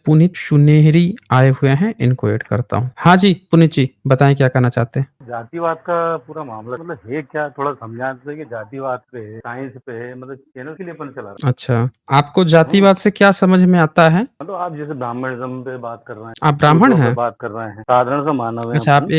पुनीत सुनेहरी आए हुए हैं, इनको ऐड करता हूँ। हाँ जी, पुनीत जी, बताएँ क्या कहना चाहते हैं? जातिवाद का पूरा मामला मतलब है क्या? थोड़ा समझा दीजिए कि जातिवाद पे है, साइंस पे है, मतलब चैनल के लिए अपन चला रहे अच्छा, आपको हैं। जातिवाद से क्या समझ में आता है? मतलब आप जैसे ब्राह्मणिज़्म पे बात कर रहे हैं, आप ब्राह्मण दूसरों पे हैं? बात कर रहे हैं, साधारण सा मानव है अच्छा, आप अपन,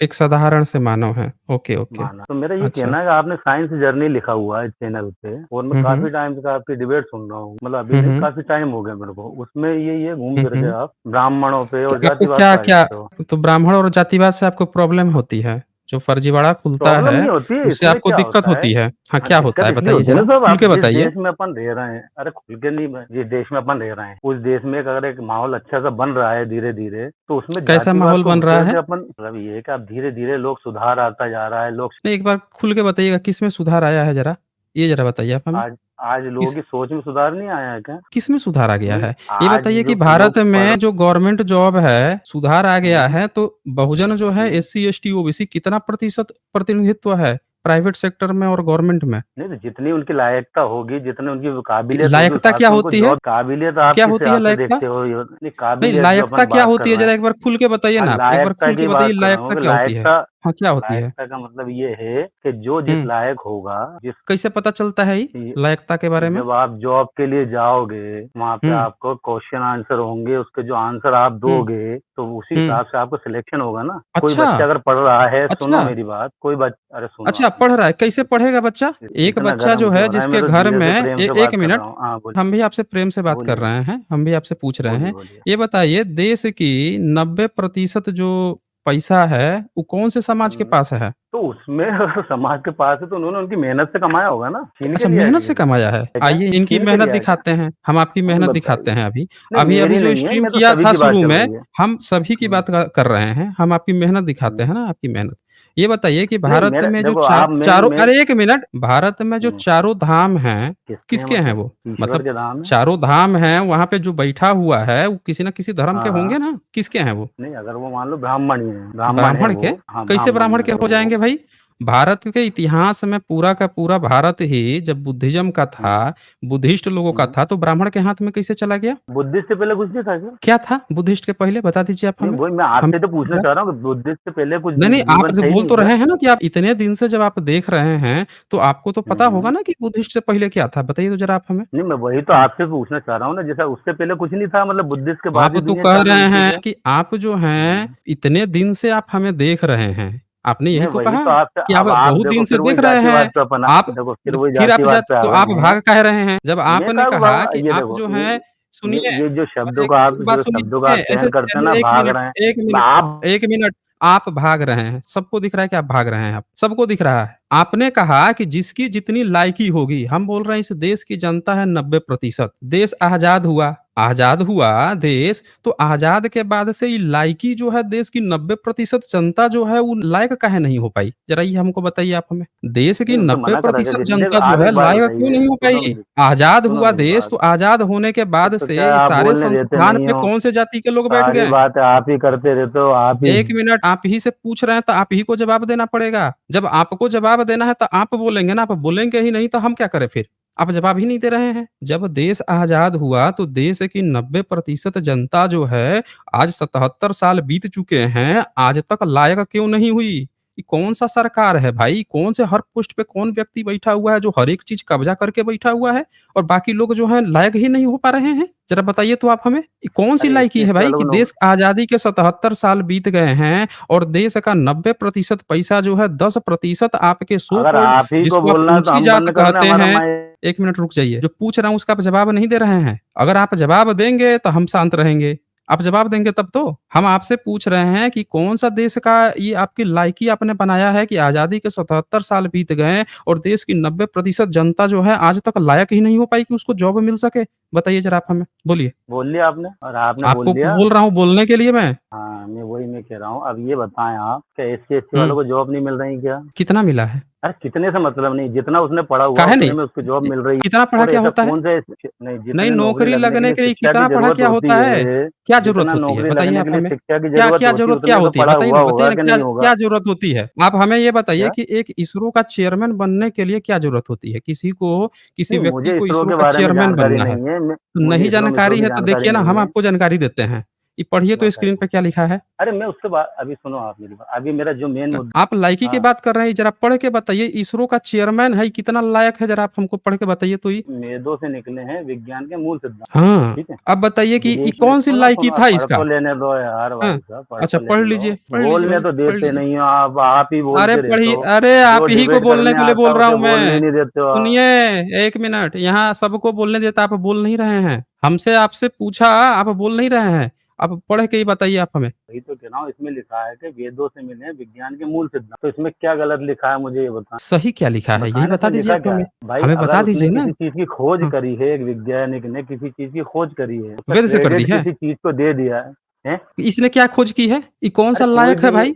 एक साधारण से मानव हैं। Okay, okay. मानव। तो मेरा ये अच्छा। कहना है कि आपने साइंस जर्नी लिखा हुआ है चैनल पे और मैं हुँ, हुँ। काफ़ी टाइम से आपकी डिबेट सुन रहा हूँ। मतलब अभी हुँ, नहीं, हुँ। काफ़ी टाइम हो गया मेरे को। उसमें ये घूम हुँ, फिर के हुँ। आप ब्राह्मणों पे और तो आपको जातिवाद पे आ क्या-क्या जाते हो। तो ब्राह्मण और जातिवाद से आपको प्रॉब्लम होती है? जो फर्जीवाड़ा खुलता प्रॉब्लम है, नहीं होती है, उससे इसमें आपको क्या दिक्कत होता है। होती है? हाँ, हाँ, क्या होता दिक्कत है इसलिए बताइए होती है ना ज़रा? साहब, खुल आप के जिस बताइए। देश में अपन रह रहे हैं, अरे खुल के नहीं, जिस देश में अपन रह रहे हैं, उस देश में अगर एक माहौल अच्छा सा बन रहा है धीरे-धीरे, तो उसमें कैसा जातिवाद माहौल को बन रहा हटकर है? के अपन, मतलब ये है कि अब धीरे-धीरे लोग सुधार आता जा रहा है, लोग नहीं, एक बार खुल के बताइएगा किसमें सुधार आया है ज़रा? ये ज़रा बताइए आप हमें। आज आज लोगों किस की सोच में सुधार नहीं आया है क्या? किसमें सुधार आ गया नहीं, है? ये आज बताइए कि जो लोग भारत पढ़ में जो गवर्नमेंट जॉब है, सुधार आ गया हुँ, है, तो बहुजन जो है हुँ। एससी, एसटी, ओबीसी कितना प्रतिशत प्रतिनिधित्व है प्राइवेट सेक्टर में और गवर्नमेंट में? नहीं तो जितनी उनकी लायकता होगी, जितनी उनकी काबिलियत होगी, उस लायकता हिसाब क्या से उनको होती है? जॉब, काबिलियत आप क्या किस होती है हिसाब से लायकता? देखते हो? ये नहीं, नहीं, काबिलियत जो लायकता अपन क्या बात कर होती है? रहे ज़रा हैं, एक बार खुल के बताइए हाँ, ना आप। एक बार लायकता खुल के की बताइए बात कर रहा हूँ लायकता कि क्या होती है? लायकता, हाँ, क्या होती है? लायकता का मतलब ये है कि जो जिस हुँ, लायक होगा, जिस कैसे पता चलता है ये ये लायकता के बारे में? जब आप जॉब के लिए जाओगे, वहाँ पे हुँ, आपको क्वेश्चन आंसर होंगे, उसके जो आंसर आप हुँ, दोगे, तो उसी हुँ। हिसाब से आपका सिलेक्शन होगा ना। कोई अच्छा, बच्चा अगर पढ़ रहा है, सुनो अच्छा। मेरी बात, कोई अरे सुनो अच्छा, आप पढ़ मेरी रहा है, बात। कैसे पढ़ेगा बच्चा? एक इतना बच्चा गर्म जो क्यों है हो रहा है? मैं जिसके तो घर धीरे से में प्रेम से 1 बात कर मिनट, रहा हूँ। हाँ, हम भी आपसे प्रेम से बात कर बोलिए, रहे हैं, हम भी आपसे पूछ रहे बोलिए, हैं। बोलिए। ये बताइए देश की 90% जो पैसा है, वो कौन से समाज के हुँ। पास है? तो उसमें अगर समाज के पास है तो उन्होंने उनकी मेहनत से कमाया होगा ना, छीन के अच्छा, लिया है मेहनत किसी से से? कमाया है। है क्या? आइए इनकी छीन के मेहनत लिया है क्या? दिखाते हैं, हम आपकी हाँ, मेहनत दिखाते बताइए। हैं अभी। नहीं अभी अभी मेरी जो नहीं है, स्ट्रीम मैं तो किया सभी था की बात शुरू चल में, रही है। हम सभी की हुँ, बात कर रहे हैं, हम आपकी मेहनत दिखाते हुँ। हैं ना, आपकी मेहनत। ये बताइए कि नहीं भारत मेरा में जो देखो, चार आप मेन चारों मेन अरे 1 मिनट, भारत में जो हुँ, चारों धाम हैं, किसके हैं किसके हैं मतलब? वो? ईश्वर मतलब के धाम है? चारों धाम हैं, वहाँ पे जो बैठा हुआ है, वो किसी न किसी धर्म के हाँ, होंगे हाँ। ना? किसके हैं वो? नहीं अगर वो मान लो ब्राह्मण ही है, ब्राह्मण है ब्राह्मण वो, के? हाँ, कैसे ब्राह्मण ब्राह्मण है के अगर हो वो। जाएँगे भाई? भारत के इतिहास में पूरा का पूरा भारत ही जब बुद्धिज़्म का था, हुँ, बुद्धिस्ट लोगों का हुँ। था, तो ब्राह्मण के हाथ में कैसे चला गया? बुद्धिस्ट से पहले कुछ नहीं था क्या? क्या था बुद्धिस्ट के पहले बता दीजिए आप नहीं हमें? वही मैं हम आपसे तो पूछना चाह रहा हूँ कि बुद्धिस्ट से पहले कुछ नहीं, नहीं, आप जीवन जो था ही बोल नहीं तो क्या? रहे हैं ना कि आप इतने दिन से जब आप देख रहे हैं, तो आपको तो हुँ, पता होगा हुँ। ना कि बुद्धिस्ट से पहले क्या था? बताइए तो ज़रा आप हमें। नहीं मैं वही तो आपसे पूछना चाह रहा हूँ ना, जैसा उससे पहले कुछ नहीं था, मतलब बुद्धिस्ट के बाद आप ही तो दुनिया कह चालू रहे हुई थी हैं क्या? कि आप जो हैं, हुँ। इतने दिन से आप हमें देख रहे हैं। आपने यही नहीं तो वही कहा तो आपसे, कि आप अब आप बहुत देखो दिन से फिर वही देख रहे हैं। जातिवाद पे अपन आप देखो फिर वही फिर आप जातिवाद जात पे आ तो गए आप हैं। भाग काहे रहे हैं? जब मैं आपने कहाँ कहा भागा, कि ये आप देखो जो हैं सुनिए, ये जो अरे शब्दों का आप एक बात जो शब्दों का सुनिए, आप ऐसे चयन करते हैं चलो ना, 1 भाग मिनट, रहे हैं। 1 मिनट, आप 1 मिनट, आप भाग रहे हैं। सबको दिख रहा है कि आप भाग रहे हैं आप, सबको दिख रहा है। आपने कहा कि जिसकी जितनी लायकी होगी, हम बोल रहे हैं इस देश की जनता है 90%। देश आज़ाद हुआ देश, तो आज़ाद के बाद से ये लायकी जो है देश की 90% जनता जो है वो लायक काहे नहीं हो पाई? ज़रा ये हमको बताइए आप हमें। देश की नहीं उनको मना करा गया 90% किसी, देखो जनता जो आप है एक बात लायक क्यों बताइए, नहीं हो सुनो पाई? आज़ाद सुनो हुआ मेरी देश, बात। तो आज़ाद होने के बाद तो से क्या ये आप सारे बोलने देते संस्थान नहीं पे हो? कौन से जाति के लोग बैठ सारी गए? बातें आप ही करते रहते हो, आप ही। 1 मिनट, आप ही से पूछ रहे हैं तो आप ही को जवाब देना पड़ेगा। जब आपको जवाब देना है तो आप बोलेंगे ना, आप बोलेंगे ही नहीं तो हम क्या करें फिर? आप जवाब ही नहीं दे रहे हैं। जब देश आज़ाद हुआ तो देश की 90% जनता जो है, आज 77 साल बीत चुके हैं, आज तक लायक क्यों नहीं हुई? ये कौन-सा सरकार है भाई? कौन से हर पोस्ट पे कौन व्यक्ति बैठा हुआ है जो हर एक चीज़ कब्ज़ा करके बैठा हुआ है और बाकी लोग जो हैं लायक ही नहीं हो पा रहे हैं? ज़रा बताइए तो आप हमें, ये कौन-सी अरे लायकी है इससे भाई अलग कि नो, देश आज़ादी के 77 साल बीत गए हैं और देश का 90% पैसा जो है 10% आपके सो अगर कॉल्ड आप ही को जिसको आप बोलना है तो ऊँची हम जात बंद कर दें कहते हमारा हैं। माइक। 1 मिनट रुक जाइए, जो पूछ रहा हूँ उसका आप जवाब नहीं दे रहे हैं। अगर आप जवाब देंगे तो हम शांत रहेंगे। आप जवाब देंगे तब तो। हम आपसे पूछ रहे हैं कि कौन-सा देश का ये आपकी लायकी आपने बनाया है कि आज़ादी के 77 साल बीत गए और देश की 90% जनता जो है आज तक लायक ही नहीं हो पाई कि उसको जॉब मिल सके? बताइए ज़रा आप हमें, बोलिए। बोल लिया आपने और आपने बोल आपको लिया। बोल रहा हूँ बोलने के लिए मैं। हाँ, मैं वही मैं कह रहा हूँ। अब ये बताएँ आप, क्या एससी-एसटी हुँ, वालों को जॉब नहीं मिल रही क्या? कितना मिला है? अरे कितने से मतलब नहीं, जितना उसने पढ़ा हुआ काहे उतने नहीं? में उसको जॉब मिल रही है। कितना पढ़ा और क्या ऐसा होता है? कौन से नहीं, नहीं, जितने नौकरी नौकरी लगने के लगने लिए के लिए शिक्षा की कितना पढ़ा ज़रूरत क्या होती होता है? है, क्या ज़रूरत जितना होती है? नौकरी बताइए लगने आप के लिए हमें। शिक्षा की क्या ज़रूरत क्या होती है, ज़रूरत उतने क्या में तो होती है? पढ़ा बताइए हुआ ना, होगा कि क्या नहीं होगा? क्या ज़रूरत होती है? आप हमें ये बताइए क्या? कि एक इसरो का चेयरमैन बनने के लिए क्या ज़रूरत होती है? किसी नहीं, व्यक्ति मुझे को इसरो इसरो के का बारे में चेयरमैन जानकारी बनना है। नहीं है। मैं तो मुझे नहीं इसरो जानकारी की है तो जानकारी देखिए ना, हम नहीं है। आपको जानकारी देते हैं। ये पढ़िए तो स्क्रीन बताइए। पे क्या लिखा है। अरे मैं उससे बात अभी सुनो, आप मेरी बात। अभी मेरा जो मेन मुद्दा। आप लायकी की हाँ, बात कर रहे हैं, ज़रा पढ़ के बताइए इसरो का चेयरमैन है, कितना लायक है, ज़रा आप हमको पढ़ के बताइए तो ये। वेदों से निकले हैं विज्ञान के मूल सिद्धांत। हाँ, ठीक है? अब बताइए कि ये विदेश में कौन-सी सुनो, लायकी सुनो, था पढ़ तो इसका? लेने दो यार हाँ, भाई साहब, पढ़ अच्छा तो लेने दो। पढ़ लीजिए बोलने भाई, तो पढ़ देते लीजिए। नहीं हो आप ही अरे बोलते रहते पढ़िए, हो। अरे जो आप ही को डिबेट बोलने करने के लिए आता बोल है रहा उसे हूँ बोलने मैं। नहीं देते हो आप। सुनिए, 1 मिनट, यहाँ सबको बोलने देता, आप बोल नहीं रहे हैं। हमसे आपसे पूछा, आप बोल नहीं रहे हैं। आप पढ़ के ही बताइए आप हमें। वही तो कह रहा हूँ, इसमें लिखा है कि वेदों से मिले हैं विज्ञान के मूल सिद्धांत। तो इसमें क्या गलत लिखा है मुझे ये बताएं। सही क्या लिखा है, यही बताएं ना, बता इसमें दीजिए लिखा आप क्या हमें। है भाई? हमें अगर बता उसने दीजिए ना। किसी चीज की खोज हाँ, करी है, एक वैज्ञानिक ने किसी चीज की खोज करी है, उसका वेद से कर दी क्रेडिट है। किसी चीज को दे दिया है? इसने क्या खोज की है? ये अरे कौन-सा कोई लायक है भी भाई?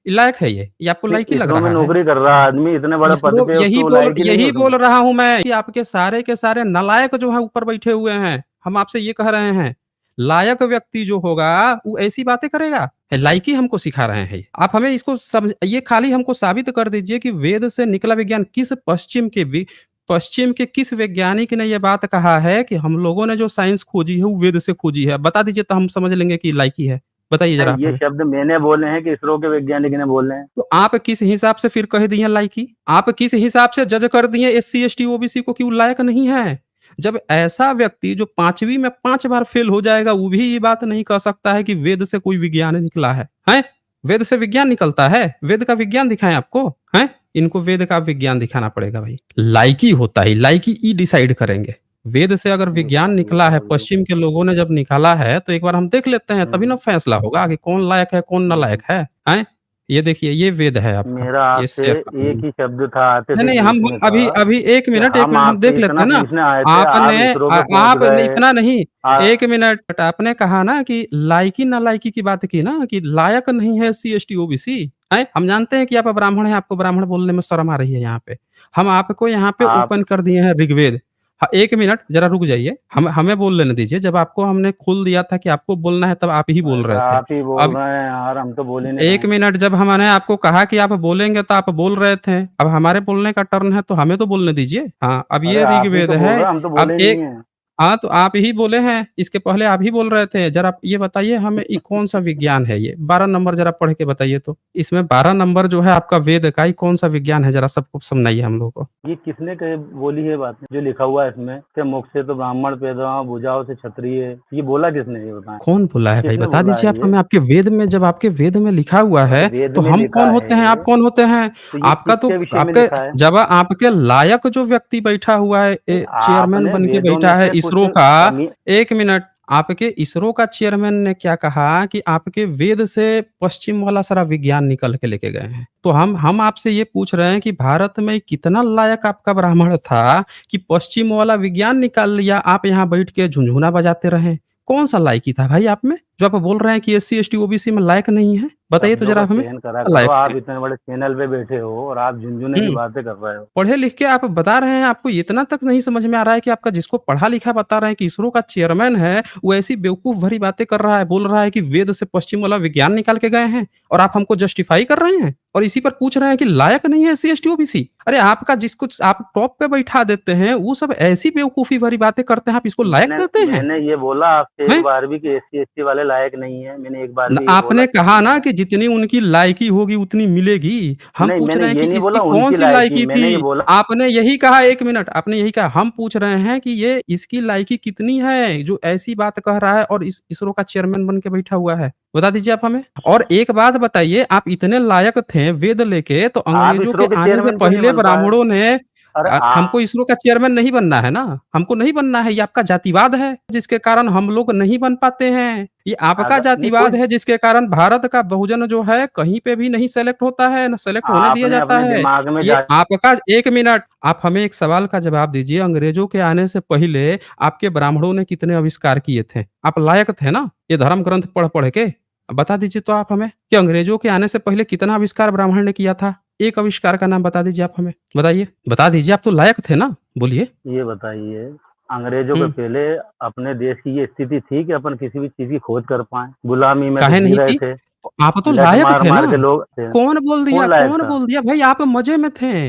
ये लायक है ये? ये आपको लायक ही लग इसरो में रहा है? नौकरी कर रहा आदमी इतने बड़े पद इसरो पे, उसको लायक ही नहीं है यही उसमें। बोल रहा हूँ मैं कि आपके सारे के सारे नालायक जो हैं ऊपर बैठे हुए हैं। हम आपसे ये कह रहे हैं, लायक व्यक्ति जो होगा वो ऐसी बातें करेगा? लायकी हमको सिखा रहे हैं ये। आप हमें इसको समझ ये खाली हमको साबित कर दीजिए कि वेद से निकला विज्ञान पश्चिम के किस वैज्ञानिक ने ये बात कहा है कि हम लोगों ने जो साइंस खोजी है वो वेद से खोजी है? बता दीजिए तो हम समझ लेंगे कि लायकी है। बताइए ज़रा नहीं, आप ये हमें। शब्द मैंने बोले हैं कि इसरो के वैज्ञानिक ने बोले हैं? तो आप किस हिसाब से फिर कह दिए लायकी? आप किस हिसाब से जज कर दिए एससी, एसटी, ओबीसी को कि वो लायक नहीं है? जब ऐसा व्यक्ति जो 5वीं में 5 बार फेल हो जाएगा, वो भी ये बात नहीं कह सकता है कि वेद से कोई विज्ञान निकला है। हैं? वेद से विज्ञान निकलता है? वेद का विज्ञान दिखाएँ आपको? हैं? इनको वेद का विज्ञान दिखाना पड़ेगा भाई। लायकी होता है, लायकी ई डिसाइड करेंगे। वेद से अगर ये विज्ञान क्या ये निकला है, क्या बोल पश्चिम के लोगों ने जब निकाला है, तो एक बार हम देख लेते हैं, तभी ना हम्म, फैसला होगा कि कौन लायक है, कौन नालायक हम्म। है। हैं? ये देखिए, ये वेद है आपका, मेरा ये आपसे शेर एक ही शब्द था आते नहीं, थे नहीं, हम पूछने का, अभी अभी कि 1 हम मिनट हम आपसे देख लेते इतना हैं ना। पूछने आए थे, आप इसरो पे पहुंच आपने गए। इतना नहीं, आ, 1 मिनट आपने कहा ना कि लायकी-नालायकी की बात की ना कि लायक नहीं है एससी, एसटी, ओबीसी, हैं? हम जानते हैं कि आप ब्राह्मण हैं, आपको ब्राह्मण बोलने में शर्म आ रही है यहाँ पे। हम आपको यहाँ पे आप ओपन कर दिए हैं ऋग्वेद। 1 मिनट ज़रा रुक जाइए, हमें बोल लेने दीजिए। जब आपको हमने खोल दिया था कि आपको बोलना है, तब आप ही बोल भाई रहे थे। आप ही बोल अब रहे हैं यार, हम तो बोल ही नहीं रहे 1 हैं। मिनट जब हमने आपको कहा कि आप बोलेंगे तो आप बोल रहे थे। अब हमारे बोलने का टर्न है तो हमें तो बोलने दीजिए। हाँ, अब अरे ये आप ही ऋग्वेद तो बोल है। रहे हैं, हम तो अब बोले नहीं एक है। हाँ, तो आप ही बोले हैं, इसके पहले आप ही बोल रहे थे। ज़रा ये बताइए हमें ये कौन-सा विज्ञान है ये? 12 नंबर ज़रा पढ़ के बताइए तो। इसमें 12 नंबर जो है आपका वेद का, ये कौन-सा विज्ञान है? ज़रा सबको समझाइए हम लोग को। ये किसने कहे बोली है बातें जो लिखा हुआ है इसमें, कि मुख से तो ब्राह्मण पैदा हुआ, भुजाओं से क्षत्रिय? ये बोला किसने, ये बताएं। कौन बोला है भाई? किसने बता बोला दीजिए आप है ये? हमें। आपके वेद में जब आपके वेद में लिखा हुआ अरे है, वेद तो में हम लिखा कौन होते हैं? है, आप कौन होते हैं? तो ये आपका तो किसके विषय में आपके लिखा है? जब आपके लायक जो व्यक्ति बैठा हुआ है नहीं, चेयरमैन आपने बन के वेदों में बैठा है से कुछ इसरो का। कमी। 1 मिनट, आपके इसरो का चेयरमैन ने क्या कहा कि आपके वेद से पश्चिम वाला सारा विज्ञान निकल के लेके गए हैं। तो हम आपसे ये पूछ रहे हैं कि भारत में कितना लायक आपका ब्राह्मण था कि पश्चिम वाला विज्ञान निकाल लिया, आप यहाँ बैठ के झुनझुना बजाते रहे। कौन-सा लायकी था भाई आप में, जो आप बोल रहे हैं कि एससी, एसटी, ओबीसी में लायक नहीं है? बताइए तो शब्दों ज़रा का हमें, चयन करा क्या करो, लायक आप है? इतने बड़े चैनल पे बैठे हो और आप झुनझुने की हुँ। बातें कर रहे हो। पढ़े लिख के आप बता रहे हैं, आपको इतना तक नहीं समझ में आ रहा है कि आपका जिसको पढ़ा-लिखा बता रहे हैं कि इसरो का चेयरमैन है, वो ऐसी बेवकूफ़ भरी बातें कर रहा है, बोल रहा है कि वेद से पश्चिम वाला विज्ञान निकाल के गए हैं और आप हमको जस्टिफाई कर रहे हैं और इसी पर पूछ रहे हैं कि लायक नहीं है एससी, एसटी, ओबीसी। अरे आपका जिसको आप टॉप पे बैठा देते हैं, वो सब ऐसी बेवकूफ़ी भरी बातें करते हैं, आप इसको लायक मैंने कहते हैं? मैंने ये बोला आपसे एक हैं? बार भी कि एससी एसटी वाले लायक नहीं है? मैंने एक बार न भी ये बोला आपने कि कहा नहीं ना है? कि जितनी उनकी लायकी होगी उतनी मिलेगी। हम नहीं, पूछ मैंने रहे हैं ये कि नहीं इसकी बोला उनकी कौन-सी लायकी, लायकी मैंने ये थी? बोला। आपने यही कहा 1 मिनट, आपने यही कहा। हम पूछ रहे हैं कि ये इसकी लायकी कितनी है, जो ऐसी बात कह रहा है और इस इसरो का चेयरमैन बन के बैठा हुआ है? बता दीजिए आप हमें। और एक बात बताइए, आप इतने लायक थे वेद लेके, तो आप अंग्रेज़ों के इसरो के आने से चेयरमैन क्यों नहीं पहले बन पाए? ब्राह्मणों ने अरे हमको इसरो का चेयरमैन नहीं बनना है ना, हमको नहीं बनना है, ये आपका जातिवाद है, जिसके कारण हम लोग नहीं बन पाते हैं। ये आपका अगर नहीं जातिवाद कोई, है, जिसके कारण भारत का बहुजन जो है, कहीं पे भी नहीं सेलेक्ट होता है, ना सेलेक्ट होने दिया आपने जाता अपने है। दिमाग में ये जा। आपका 1 मिनट, आप हमें एक सवाल का जवाब दीजिए, अंग्रेज़ों के आने से पहले आपके ब्राह्मणों ने कितने आविष्कार किए थे? आप लायक थे ना, ये धर्म ग्रंथ पढ़-पढ़ के? बता दीजिए तो आप हमें कि अंग्रेज़ों के आने से पहले कितना आविष्कार ब्राह्मण ने किया था? एक आविष्कार का नाम बता दीजिए आप हमें। बताइए, बता दीजिए, आप तो लायक थे ना, बोलिए। ये बताइए, अंग्रेजों के हुँ, पहले अपने देश की ये स्थिति थी कि अपन किसी भी चीज़ की खोज कर पाएँ? गुलामी में तो काहे जी नहीं रहे थी? थे, आप तो लठ लायक थे मार-मार ना। के लोग थे। कौन लायक कौन था? बोल दिया भाई आप मज़े में थे?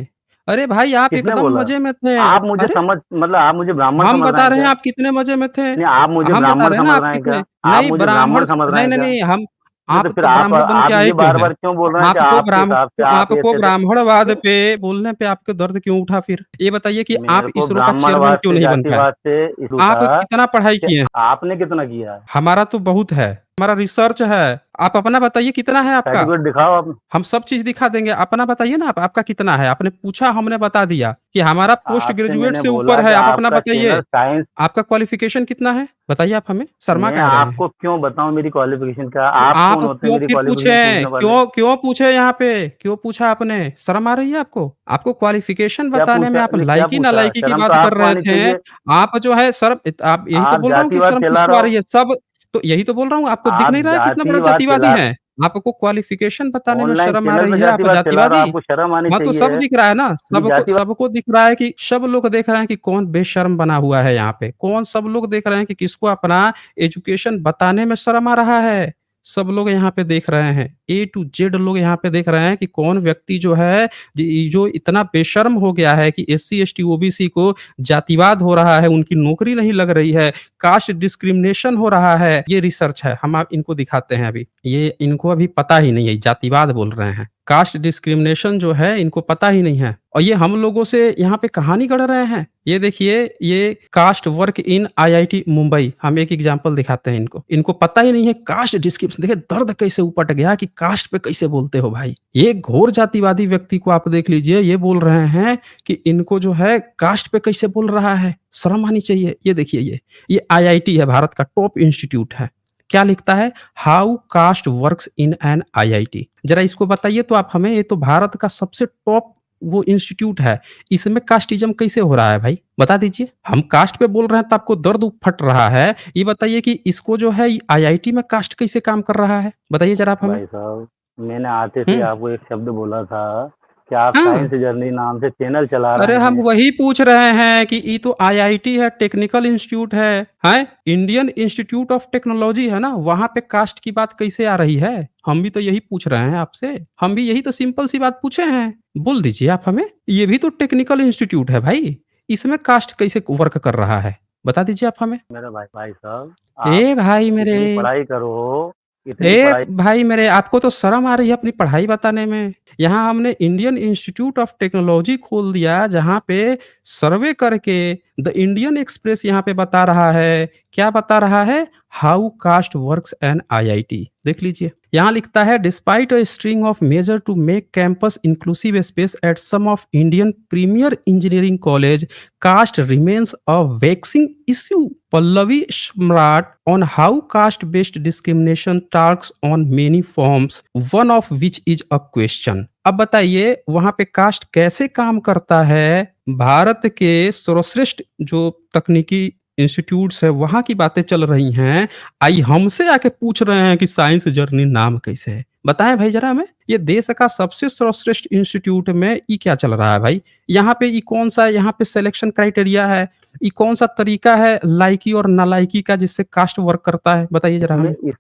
अरे भाई आप किसने एकदम बोला? मज़े में थे। आप मुझे अरे! समझ मतलब आप मुझे ब्राह्मण हम समझ रहे बता हैं रहे हैं क्या? आप कितने मज़े में थे। नहीं, आप मुझे हम बता ब्राह्मण रहे हैं ना समझ आप रहे हैं क्या? कितने आप नहीं मुझे ब्राह्मण ब्राह्मण समझ रहे नहीं, हैं नहीं, क्या? नहीं हम नहीं तो आप फिर तो ब्राह्मण बन के आप आए ये क्यों हैं? बार-बार क्यों बोल रहे हैं कि आपके हिसाब से आप ये आपको थे? ब्राह्मणवाद फिर पे बोलने पे आपको दर्द क्यों उठा फिर? ये बताइए कि मेरे आप को इसरो का चेयरमैन ब्राह्मणवाद क्यों से, नहीं बन पाए? जातिवाद से इशू आप था कितना पढ़ाई कि किए हैं? आपने कितना किया है? हमारा तो बहुत है। हमारा रिसर्च है। आप अपना बताइए कितना है आपका? सर्टिफ़िकेट दिखाओ आप। हम सब चीज़ दिखा देंगे। अपना बताइए ना आप आपका कितना है? आपने पूछा हमने बता दिया कि हमारा पोस्ट आपसे ग्रेजुएट मैंने से बोला ऊपर है। कि आप अपना आपका चैनल बताइए। साइंस। आपका क्वालिफ़िकेशन कितना है? बताइए आप हमें? शर्मा मैं काहे रहे हैं? आपको क्यों बताऊँ मेरी क्वालिफ़िकेशन क्या? तो आप आप कौन होते हैं क्यों मेरी फिर क्वालिफ़िकेशन पूछने पूछे? वाले? क्यों पूछे यहाँ पे? क्यों पूछा आपने? शर्म आ रही है आपको? आपको क्वालिफ़िकेशन क्या बताने में पूछा? आप नहीं क्या पूछा? लायकी-नालायकी की शर्म तो बात कर आपको रहे आनी थे। चाहिए। आप जो है शर्म आप यही तो आप बोल रहा हूँ कि जातिवाद शर्म फैला किसको रहे आ हो। रही है? सब तो यही तो बोल रहा हूँ, आपको दिख आप नहीं रहा है कितना बड़ा जातिवाद जातिवादी फैला हैं? आपको क्वालिफ़िकेशन बताने में ऑनलाइन शर्म आ चैनल रही पे है, आप जातिवाद फैला रहे हो, जातिवादी? आपको शर्म आनी हाँ, तो सब चाहिए। दिख रहा है ना, ये जातिवाद सबको दिख रहा है कि सब लोग देख रहे हैं कि कौन बेशर्म बना हुआ है यहाँ पे। सब लोग देख रहे हैं कि किसको अपना एजुकेशन बताने में शर्म आ रहा है। सब लोग यहाँ पे देख रहे हैं। ए टू जेड लोग यहाँ पे देख रहे हैं कि कौन व्यक्ति जो है जो इतना बेशर्म हो गया है कि एससी, एसटी, ओबीसी को जातिवाद हो रहा है, उनकी नौकरी नहीं लग रही है, कास्ट डिस्क्रिमिनेशन हो रहा है। ये रिसर्च है, हम आप इनको दिखाते हैं अभी। ये इनको अभी पता ही नहीं है, जातिवाद बोल रहे हैं। कास्ट डिस्क्रिमिनेशन जो है इनको पता ही नहीं है और ये हम लोगों से यहाँ पे कहानी गढ़ रहे हैं। ये देखिए ये caste work in IIT Mumbai हम एक एग्जांपल दिखाते हैं इनको। इनको पता ही नहीं है कास्ट डिस्क्रिप्शन देखिए दर्द कैसे उपट गया कि कास्ट पे कैसे बोलते हो भाई। ये घोर जातिवादी व्यक्ति को आप देख लीजिए ये बोल रहे हैं कि इनको जो है कास्ट पे कैसे बोल रहा है। शर्म आनी चाहिए। ये देखिए ये आईआईटी है भारत का टॉप इंस्टीट्यूट है। क्या लिखता है how caste works in an IIT जरा इसको बताइए तो आप हमें। ये तो भारत का सबसे टॉप वो इंस्टीट्यूट है। इसमें कास्टिज्म कैसे हो रहा है भाई बता दीजिए। हम कास्ट पे बोल रहे हैं तो आपको दर्द फट रहा है। ये बताइए कि इसको जो है आईआईटी में कास्ट कैसे काम कर रहा है बताइए जरा आप हमें। भाई साहब, मैंने आते से हम्म आपको एक शब्द बोला था कि आप हाँ साइंस जर्नी नाम से चैनल चला अरे रहे हम हैं। वही पूछ रहे हैं कि ये तो आईआईटी है टेक्निकल इंस्टीट्यूट है इंडियन इंस्टीट्यूट ऑफ टेक्नोलॉजी है ना वहां पे कास्ट की बात कैसे आ रही है। हम भी तो यही पूछ रहे हैं आपसे। हम भी यही तो सिंपल सी बात पूछे हैं। बोल दीजिए आप हमें। ये भी तो टेक्निकल इंस्टीट्यूट है भाई। इसमें कास्ट कैसे वर्क कर रहा है बता दीजिए आप हमें। मेरा भाई भाई साहब, आप ए भाई मेरे इतनी पढ़ाई करो, इतनी ए पढ़ाई। भाई मेरे आपको तो शर्म आ रही है अपनी पढ़ाई बताने में। यहाँ हमने इंडियन इंस्टीट्यूट ऑफ टेक्नोलॉजी खोल दिया जहाँ पे सर्वे करके द इंडियन एक्सप्रेस यहाँ पे बता रहा है। क्या बता रहा है how caste works an IIT देख लीजिए। यहाँ लिखता है despite a string of measure to make campus inclusive space at some of Indian premier engineering college caste remains a vexing issue. Pallavi Smart on how caste-based discrimination talks on many forms, one of which is a question. अब बताइए वहां पे cast कैसे काम करता है। भारत के सर्वश्रेष्ठ जो तकनीकी इंस्टीट्यूट्स है वहां की बातें चल रही हैं। आई हमसे आके पूछ रहे हैं कि साइंस जर्नी नाम कैसे है। बताएं भाई जरा हमें। ये देश का सबसे सर्वश्रेष्ठ इंस्टीट्यूट में ये क्या चल रहा है भाई। यहाँ पे ये कौन सा यहाँ पे सिलेक्शन क्राइटेरिया है। ये कौन सा तरीका है लाइकी और नालायकी का जिससे कास्ट वर्क करता है बताइए जरा इसमें हमें।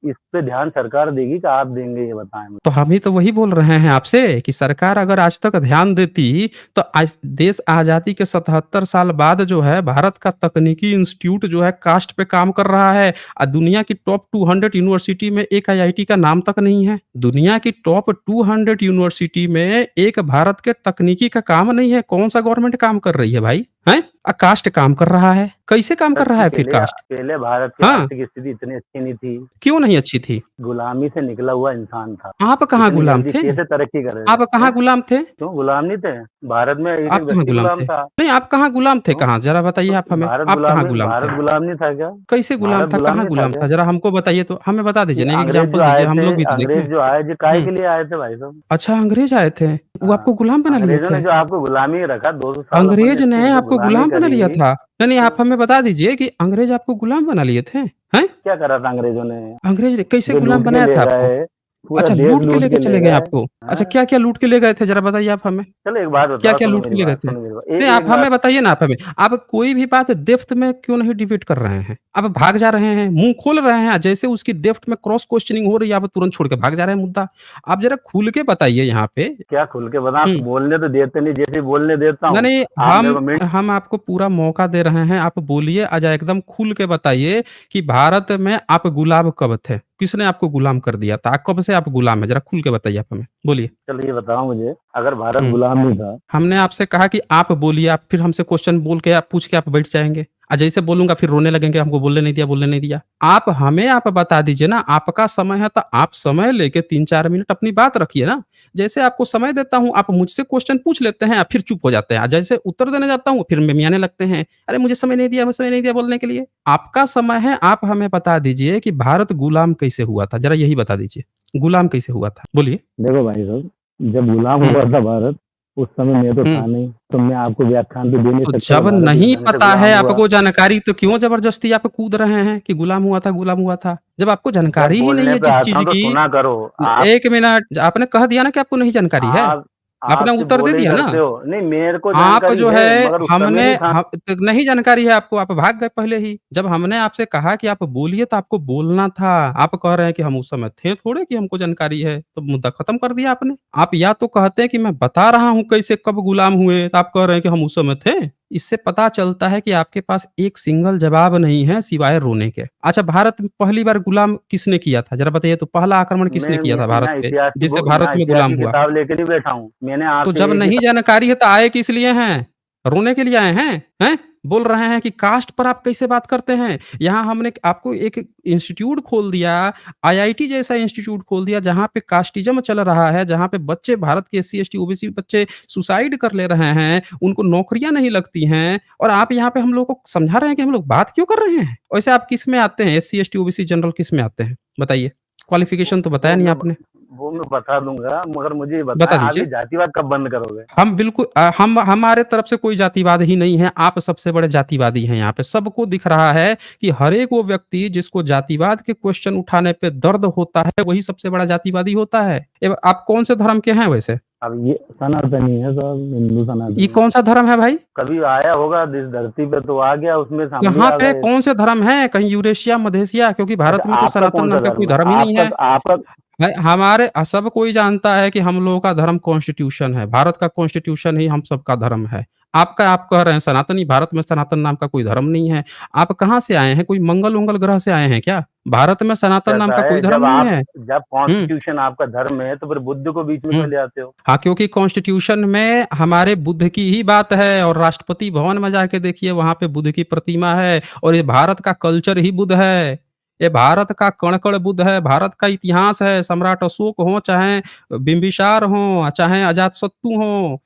इस पे ध्यान सरकार देगी कि आप देंगे, ये बताएं मुझे। तो हम ही तो वही बोल रहे हैं आपसे कि सरकार अगर आज तक ध्यान देती तो आज देश आजादी के 77 साल बाद जो है भारत का तकनीकी इंस्टीट्यूट जो है कास्ट पे काम कर रहा है। दुनिया की टॉप 200 यूनिवर्सिटी में एक आईआईटी का नाम तक नहीं है। दुनिया की टॉप 200 यूनिवर्सिटी में एक भारत के तकनीकी का काम नहीं है। कौन सा गवर्नमेंट काम कर रही है भाई हैं। कास्ट काम कर रहा है। कैसे काम कर रहा है फिर कास्ट। पहले भारत की हाँ आर्थिक स्थिति इतनी अच्छी नहीं थी। क्यों नहीं अच्छी थी। गुलामी से निकला हुआ इंसान था। आप कहाँ इतनी गुलाम जल्दी थे। कैसे तरक्की करेगा? आप कहाँ हैं? गुलाम थे। क्यों गुलाम नहीं थे? भारत में एक-एक आप कहाँ व्यक्ति गुलाम गुलाम थे? था। नहीं आप कहाँ गुलाम थे क्यों? कहाँ? ज़रा बताइए तो आप हमें, आप कहाँ गुलाम थे? भारत गुलाम नहीं था क्या? कैसे गुलाम भारत था? गुलाम कहाँ नहीं था गुलाम क्या? था? ज़रा हमको बताइए तो, हमें बता ये दीजिए ना, एक अंग्रेज जो एग्ज़ाम्पल दीजिए, आए हम थे, लोग भी तो देखें। अंग्रेज जो आए जो काहे हुँ, के लिए आए थे भाई साहब? अच्छा अंग्रेज़ आए थे, वो हाँ, आपको गुलाम बना लिए अंग्रेजों ने थे? जो आपको गुलामी में रखा, 200 साल अपन ने अंग्रेज़ इसकी ने जो आपको गुलामी गुलाम बना लिया करी, था? नहीं, नहीं आप तो हमें बता दीजिए कि अंग्रेज़ आपको गुलाम बना लिए थे? हैं? क्या करा था अंग्रेजों ने? अंग्रेज़ ने कैसे जो गुलाम लूट के बनाया ले था आपको? गए, पूरा अच्छा, देश लूट के लूट लेके के ले चले गए गए आपको? अच्छा, हैं। क्या-क्या लूट के ले गए थे ज़रा बताइए आप हमें? चलो एक बात बताओ, क्या-क्या सुनो लूट मेरी के ले गए बात, थे? सुनो मेरी बात। नहीं, आप एक हमें बात बताइए ना आप हमें। आप कोई भी बात डेप्थ में क्यों नहीं डिबेट कर रहे हैं? आप भाग जा रहे हैं, मुँह खोल रहे हैं, जैसे उसकी डेप्थ में क्रॉस क्वेश्चनिंग हो रही है, आप तुरंत छोड़ के भाग जा रहे हैं मुद्दा। आप ज़रा खुल के बताइए यहाँ पे। क्या खुल के बताऊँ? हुँ। आप बोलने तो देते नहीं, जैसे ही बोलने देता नहीं, हूँ, नहीं, आप मेरे को मिनट हम आपको पूरा मौका दे रहे हैं, आप बोलिए एकदम खुल के बताइए कि भारत में आप गुलाम कब थे? किसने आपको गुलाम कर दिया था? कब से आप गुलाम हैं? ज़रा खुल के बताइए आप हमें, बोलिए। चलो ये बताओ मुझे, अगर भारत हुँ। गुलाम नहीं था, हमने आपसे कहा कि आप बोलिए, आप फिर हमसे क्वेश्चन बोल के आप पूछ के आप बैठ जाएँगे। जैसे बोलूँगा फिर रोने लगेंगे, हमको बोलने नहीं दिया, बोलने नहीं दिया। आप बता दीजिए ना, आपका समय है तो आप समय लेके 3-4 मिनट अपनी बात रखिए ना। जैसे आपको समय देता हूँ, आप मुझसे क्वेश्चन पूछ लेते हैं, फिर चुप हो जाते हैं। जैसे उत्तर देने जाता हूँ, फिर मिमियाने लगते हैं। अरे मुझे समय नहीं दिया बोलने के लिए। आपका समय है, आप हमें बता दीजिए कि भारत गुलाम कैसे हुआ था? ज़रा यही बता दीजिए। गुलाम कैसे हुआ था? बोलिए। देखो भाई साहब, जब गुलाम हुँ, हुआ था भारत, उस समय मैं तो हुँ। था नहीं, तो मैं आपको व्याख्यान तो दे नहीं तो सकता कि जब भारत इस नहीं ढंग से पता गुलाम है हुआ। आपको जानकारी तो क्यों ज़बरदस्ती आप कूद रहे हैं कि गुलाम हुआ था, गुलाम हुआ था? जब आपको जब जानकारी ही नहीं बोलने है पे जिस आता चीज़ हूँ तो की। सुना करो। आप 1 मिनट, आपने कह दिया ना कि आपको नहीं जानकारी है। आप आपने आप सिर्फ़ उत्तर दे बोले ही दिया ना। करते हो। नहीं, मेरे को आप जानकारी जो है, है मगर उस समय हमने नहीं था। ह त नहीं जानकारी है आपको, आप भाग गए पहले ही। जब हमने आपसे कहा कि आप बोलिए तो आपको बोलना था। आप कह रहे हैं कि हम उस समय थे थोड़े कि हमको जानकारी है, तो मुद्दा खत्म कर दिया आपने। आप या तो कहते हैं कि मैं बता रहा हूँ कैसे कब गुलाम हुए, तो आप कह रहे हैं कि हम उस समय थे। इससे पता चलता है कि आपके पास एक सिंगल जवाब नहीं है सिवाय रोने के। अच्छा, भारत में पहली बार गुलाम किसने किया था? ज़रा बताइए तो पहला आक्रमण किसने किया था भारत पे, जिससे भारत मैं में इतिहास गुलाम की हुआ? किताब लेके नहीं बैठा हूँ। मैंने तो आपसे जब एक ही नहीं जानकारी है तो आए किस लिए हैं? रोने के लिए आए हैं? हैं? बोल रहे हैं कि कास्ट पर आप कैसे बात करते हैं? यहाँ हमने आपको एक इंस्टीट्यूट खोल दिया, आईआईटी जैसा इंस्टीट्यूट खोल दिया जहाँ पे कास्टिज़्म चल रहा है, जहाँ पे बच्चे भारत के एससी, एसटी, ओबीसी बच्चे सुसाइड कर ले रहे हैं, उनको नौकरियाँ नहीं लगती हैं और आप यहाँ पे हम लोगों को समझा रहे हैं कि हम लोग बात क्यों कर रहे हैं? वैसे आप किस में आते हैं? एससी, एसटी, ओबीसी जनरल किस में आते हैं? बताइए। क्वालिफ़िकेशन तो बताया वो नहीं मैं आपने। वो मैं बता दूँगा, मगर मुझे ये बता बताएँ आप दीजिए। ये जातिवाद कब बंद करोगे? हम बिल्कुल हम हमारे तरफ से कोई जातिवाद ही नहीं है, आप सबसे बड़े जातिवादी हैं यहाँ पे। सबको दिख रहा है कि हर एक वो व्यक्ति जिसको जातिवाद के क्वेश्चन उठाने पे दर्द होता है, वही सबसे बड़ा जातिवादी होता है। आप कौन से धर्म के हैं वैसे? अब ये सनातनी है सब, हिंदू ये सनातनी। कौन-सा धर्म है भाई? कभी आया होगा इस धरती पे तो आ गया, उसमें से हम भी कहाँ आ पे गए। कौन से धर्म हैं? कहीं यूरेशिया, मध्य एशिया? क्योंकि अच्छा, भारत में तो आपका सनातन नाम कौन-सा का कोई धर्म है? धर्म ही नहीं है। आपका हमारे सब कोई जानता है कि हम लोगों का धर्म कॉन्स्टिट्यूशन है। भारत का कॉन्स्टिट्यूशन ही हम सबका धर्म है। आपका आप कह रहे हैं सनातनी, भारत में सनातन नाम का कोई धर्म नहीं है। आप कहाँ से आए हैं? कोई मंगल-वंगल ग्रह से आए हैं क्या? भारत में सनातन नाम कैसा का है, कोई धर्म नहीं है। जब हुँ, कॉन्स्टिट्यूशन आपका धर्म है, तो फिर बुद्ध को बीच में हुँ। क्यों ले आते हो? हाँ, क्योंकि कॉन्स्टिट्यूशन में हमारे बुद्ध की ही बात है और राष्ट्रपति भवन में जाके देखिए वहाँ पे बुद्ध की प्रतिमा है और ये भारत का कल्चर ही बुद्ध है। ये भारत का कण-कण बुद्ध है, भारत का इतिहास है। सम्राट अशोक हों, चाहे बिंबिसार हों, चाहे अजातशत्रु हों,